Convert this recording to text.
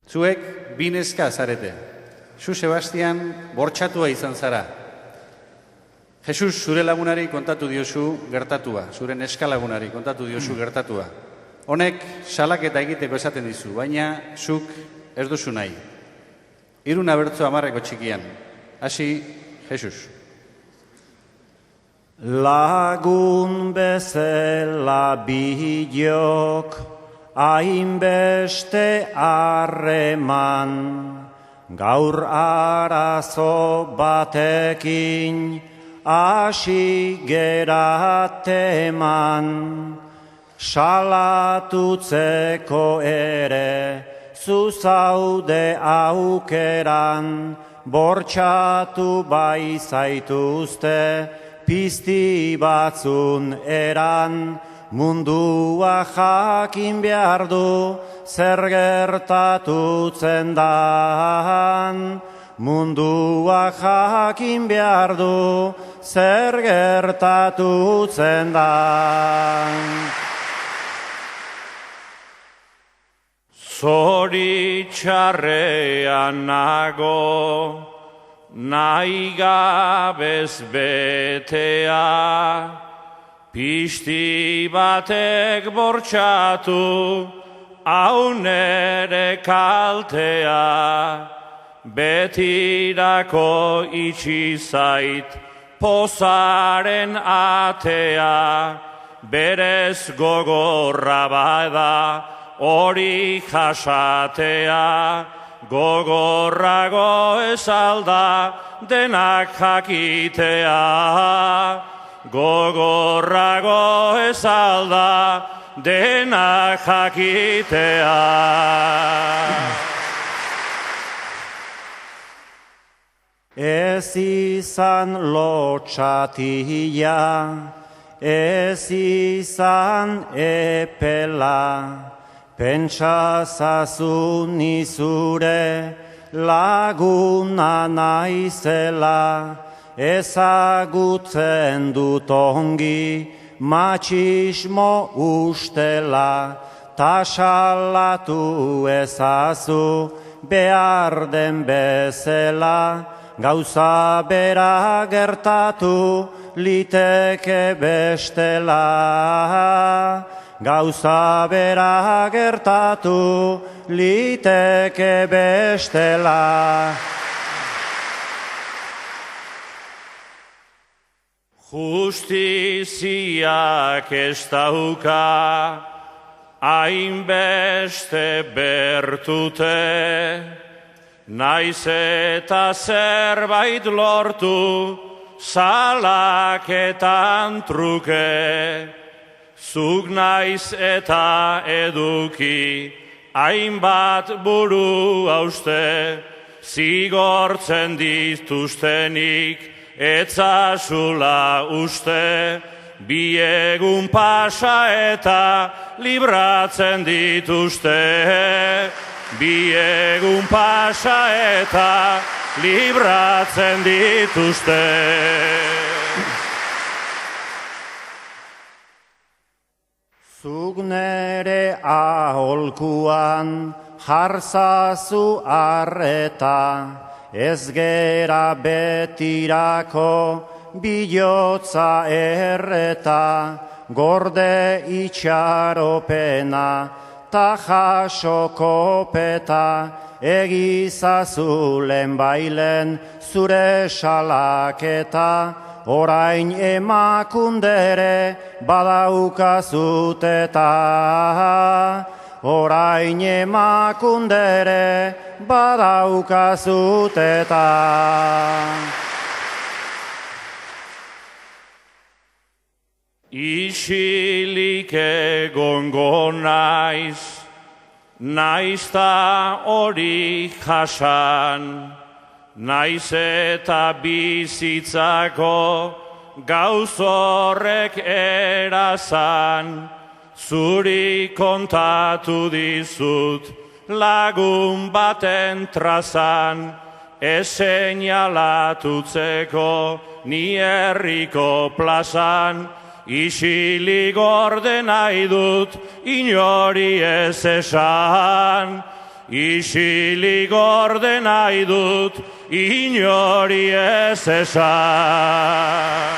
Zuek bi neska zarete. Zu Sebastian bortxatua izan zara. Jesus zure lagunari kontatu diozu gertatua, zure neska lagunari kontatu diozu gertatua. Honek salaketa egiteko esaten dizu, baina zuk ez duzu nahi. 3 abertzo 10 txikian. Hasi, Jesus. Lagun bezala bilok, hainbeste harreman, gaur arazo batekin, hasi gerateman, salatutzeko ere, zuzaude aukeran, bortxatu bai zaituzte, pizti batzun eran, mundua jakin behar du, zer gertatutzen dan. Mundua jakin behar du, zer gertatutzen dan. Zoritxarrean nago, nahi gabez betea, pixti batek bortxatu, hau nere kaltea, betirako itxi zait, pozaren atea, berez gogorra bada, hori jasatea, gogorrago ezalda denak jakitea. Gogorrago ezalda denak jakitea. Ez izan lotxatia, ez izan epela, pentsazazu nizure laguna naizela, ezagutzen dut ongi matxismo ustela, tasalatu ezazu behar den bezala, gauza bera gertatu liteke bestela. Gauza bera gertatu liteke bestela. Justiziak ez dauka hainbeste bertute, naiz eta zerbait lortu salaketan truke. Zuk naiz eta eduki hainbat buru hauste, zigortzen dituztenik etzazula uste, bi egun pasa eta libratzen dituzte. Bi egun pasa eta libratzen dituzte. Zuk nere aholkuan jarzazu arreta, ez gera betirako bilotza erreta, gorde itxaropena ta jasoko peta, egizazu lehenbailen zure salaketa, orain emakundere badaukazuteta. Orain emakundere badaukazuteta. Isilik egongo naiz, naizta hori jasan, naiz eta bizitzako gauz horrek erazan, zuri kontatu dizut lagun baten trazan, eseinalatutzeko ni herriko plazan, isilik gorde nahi dut inori ez esan. isilik orde nahi dut, inori ez esan.